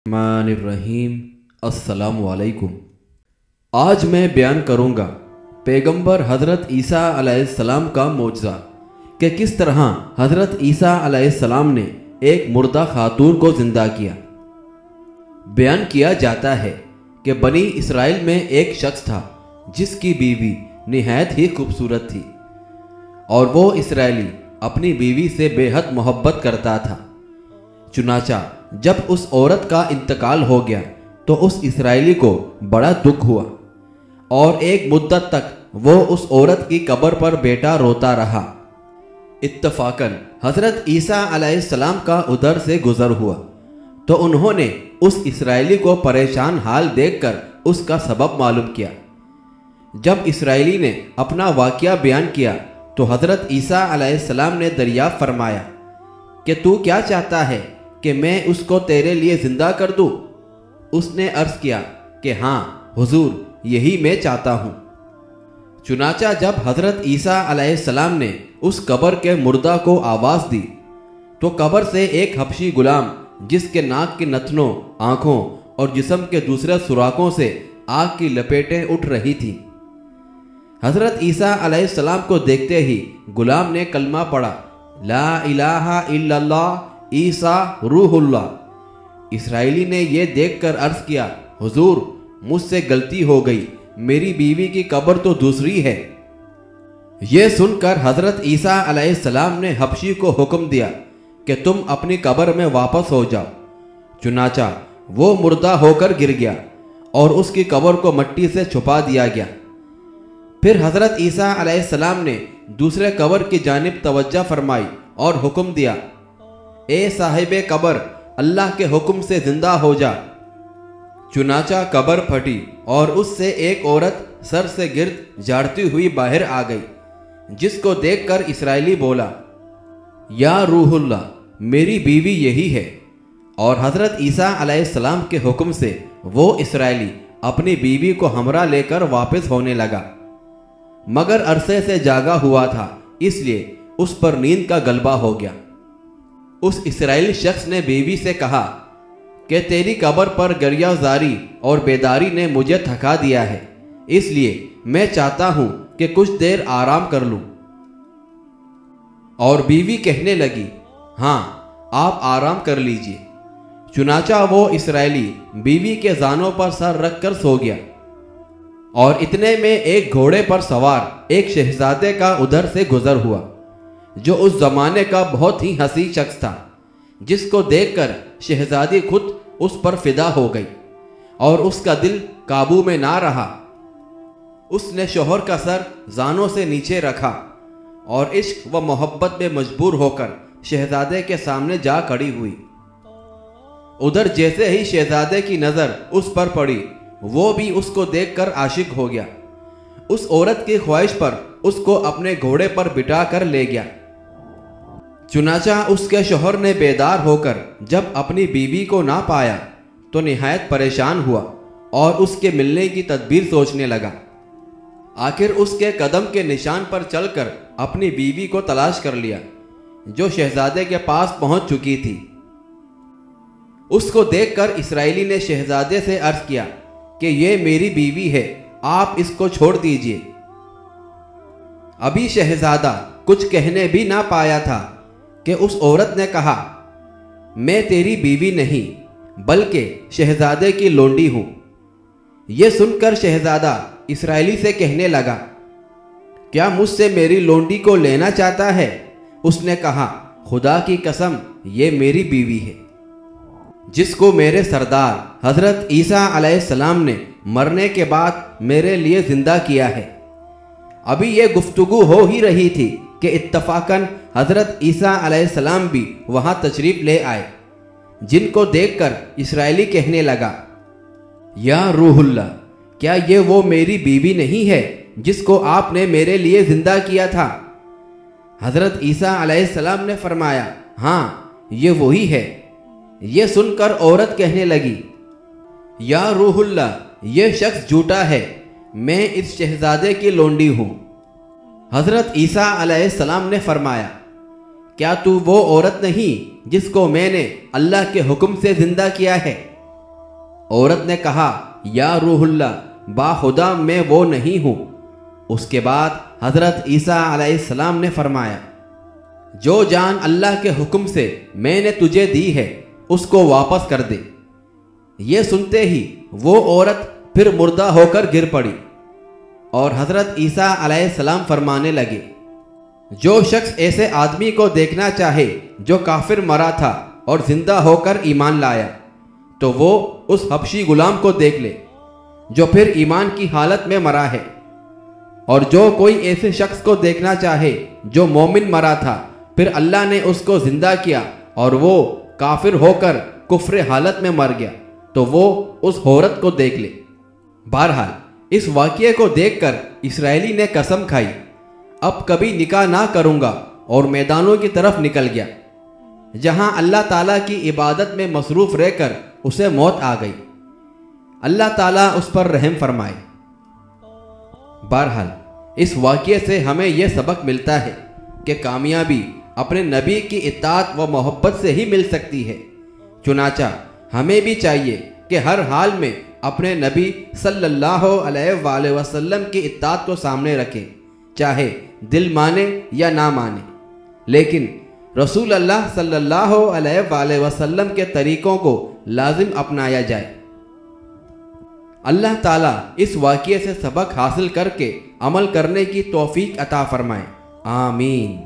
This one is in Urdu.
الرحیم السلام علیکم۔ آج میں بیان کروں گا پیغمبر حضرت عیسیٰ علیہ السلام کا معجزہ کہ کس طرح حضرت عیسیٰ علیہ السلام نے ایک مردہ خاتون کو زندہ کیا۔ بیان کیا جاتا ہے کہ بنی اسرائیل میں ایک شخص تھا جس کی بیوی نہایت ہی خوبصورت تھی، اور وہ اسرائیلی اپنی بیوی سے بے حد محبت کرتا تھا۔ چنانچہ جب اس عورت کا انتقال ہو گیا تو اس اسرائیلی کو بڑا دکھ ہوا، اور ایک مدت تک وہ اس عورت کی قبر پر بیٹا روتا رہا۔ اتفاقاً حضرت عیسیٰ علیہ السلام کا ادھر سے گزر ہوا تو انہوں نے اس اسرائیلی کو پریشان حال دیکھ کر اس کا سبب معلوم کیا۔ جب اسرائیلی نے اپنا واقعہ بیان کیا تو حضرت عیسیٰ علیہ السلام نے دریافت فرمایا کہ تو کیا چاہتا ہے کہ میں اس کو تیرے لیے زندہ کر دوں؟ اس نے عرض کیا کہ ہاں حضور، یہی میں چاہتا ہوں۔ چنانچہ جب حضرت عیسیٰ علیہ السلام نے اس قبر کے مردہ کو آواز دی تو قبر سے ایک حبشی غلام جس کے ناک کی نتنوں، آنکھوں اور جسم کے دوسرے سوراخوں سے آگ کی لپیٹیں اٹھ رہی تھیں۔ حضرت عیسیٰ علیہ السلام کو دیکھتے ہی غلام نے کلمہ پڑھا، لا الہ الا اللہ عیسیٰ روح اللہ۔ اسرائیلی نے یہ دیکھ کر عرض کیا، حضور مجھ سے غلطی ہو گئی، میری بیوی کی قبر تو دوسری ہے۔ یہ سن کر حضرت عیسیٰ علیہ السلام نے حبشی کو حکم دیا کہ تم اپنی قبر میں واپس ہو جاؤ۔ چنانچہ وہ مردہ ہو کر گر گیا اور اس کی قبر کو مٹی سے چھپا دیا گیا۔ پھر حضرت عیسیٰ علیہ السلام نے دوسرے قبر کی جانب توجہ فرمائی اور حکم دیا، اے صاحب قبر، اللہ کے حکم سے زندہ ہو جا۔ چنانچہ قبر پھٹی اور اس سے ایک عورت سر سے گرد جھاڑتی ہوئی باہر آ گئی، جس کو دیکھ کر اسرائیلی بولا، یا روح اللہ، میری بیوی یہی ہے۔ اور حضرت عیسیٰ علیہ السلام کے حکم سے وہ اسرائیلی اپنی بیوی کو ہمراہ لے کر واپس ہونے لگا، مگر عرصے سے جاگا ہوا تھا، اس لیے اس پر نیند کا غلبہ ہو گیا۔ اس اسرائیلی شخص نے بیوی سے کہا کہ تیری قبر پر گریہ زاری اور بیداری نے مجھے تھکا دیا ہے، اس لیے میں چاہتا ہوں کہ کچھ دیر آرام کر لوں۔ اور بیوی کہنے لگی، ہاں آپ آرام کر لیجئے۔ چنانچہ وہ اسرائیلی بیوی کے زانوں پر سر رکھ کر سو گیا، اور اتنے میں ایک گھوڑے پر سوار ایک شہزادے کا ادھر سے گزر ہوا، جو اس زمانے کا بہت ہی حسین شخص تھا، جس کو دیکھ کر شہزادی خود اس پر فدا ہو گئی، اور اس کا دل قابو میں نہ رہا۔ اس نے شوہر کا سر زانوں سے نیچے رکھا اور عشق و محبت میں مجبور ہو کر شہزادے کے سامنے جا کھڑی ہوئی۔ ادھر جیسے ہی شہزادے کی نظر اس پر پڑی، وہ بھی اس کو دیکھ کر عاشق ہو گیا۔ اس عورت کی خواہش پر اس کو اپنے گھوڑے پر بٹھا کر لے گیا۔ چنانچہ اس کے شوہر نے بیدار ہو کر جب اپنی بیوی کو نہ پایا تو نہایت پریشان ہوا اور اس کے ملنے کی تدبیر سوچنے لگا۔ آخر اس کے قدم کے نشان پر چل کر اپنی بیوی کو تلاش کر لیا، جو شہزادے کے پاس پہنچ چکی تھی۔ اس کو دیکھ کر اسرائیلی نے شہزادے سے عرض کیا کہ یہ میری بیوی ہے، آپ اس کو چھوڑ دیجئے۔ ابھی شہزادہ کچھ کہنے بھی نہ پایا تھا کہ اس عورت نے کہا، میں تیری بیوی نہیں بلکہ شہزادے کی لونڈی ہوں۔ یہ سن کر شہزادہ اسرائیلی سے کہنے لگا، کیا مجھ سے میری لونڈی کو لینا چاہتا ہے؟ اس نے کہا، خدا کی قسم یہ میری بیوی ہے، جس کو میرے سردار حضرت عیسیٰ علیہ السلام نے مرنے کے بعد میرے لیے زندہ کیا ہے۔ ابھی یہ گفتگو ہو ہی رہی تھی کہ اتفاقاً حضرت عیسیٰ علیہ السلام بھی وہاں تشریف لے آئے، جن کو دیکھ کر اسرائیلی کہنے لگا، یا روح اللہ، کیا یہ وہ میری بیوی نہیں ہے جس کو آپ نے میرے لیے زندہ کیا تھا؟ حضرت عیسیٰ علیہ السلام نے فرمایا، ہاں یہ وہی ہے۔ یہ سن کر عورت کہنے لگی، یا روح اللہ، یہ شخص جھوٹا ہے، میں اس شہزادے کی لونڈی ہوں۔ حضرت عیسیٰ علیہ السلام نے فرمایا، کیا تو وہ عورت نہیں جس کو میں نے اللہ کے حکم سے زندہ کیا ہے؟ عورت نے کہا یا روح اللہ باخدا میں وہ نہیں ہوں۔ اس کے بعد حضرت عیسیٰ علیہ السلام نے فرمایا جو جان اللہ کے حکم سے میں نے تجھے دی ہے اس کو واپس کر دے۔ یہ سنتے ہی وہ عورت پھر مردہ ہو کر گر پڑی، اور حضرت عیسیٰ علیہ السلام فرمانے لگے جو شخص ایسے آدمی کو دیکھنا چاہے جو کافر مرا تھا اور زندہ ہو کر ایمان لایا تو وہ اس حبشی غلام کو دیکھ لے جو پھر ایمان کی حالت میں مرا ہے، اور جو کوئی ایسے شخص کو دیکھنا چاہے جو مومن مرا تھا پھر اللہ نے اس کو زندہ کیا اور وہ کافر ہو کر کفر حالت میں مر گیا تو وہ اس عورت کو دیکھ لے۔ بہرحال اس واقعے کو دیکھ کر اسرائیلی نے قسم کھائی اب کبھی نکاح نہ کروں گا، اور میدانوں کی طرف نکل گیا جہاں اللہ تعالیٰ کی عبادت میں مصروف رہ کر اسے موت آ گئی۔ اللہ تعالیٰ اس پر رحم فرمائے۔ بہرحال اس واقعے سے ہمیں یہ سبق ملتا ہے کہ کامیابی اپنے نبی کی اطاعت و محبت سے ہی مل سکتی ہے۔ چنانچہ ہمیں بھی چاہیے کہ ہر حال میں اپنے نبی صلی اللہ علیہ وآلہ وسلم کی اطاعت کو سامنے رکھیں، چاہے دل مانے یا نہ مانے، لیکن رسول اللہ صلی اللہ علیہ وآلہ وسلم کے طریقوں کو لازم اپنایا جائے۔ اللہ تعالیٰ اس واقعے سے سبق حاصل کر کے عمل کرنے کی توفیق عطا فرمائے، آمین۔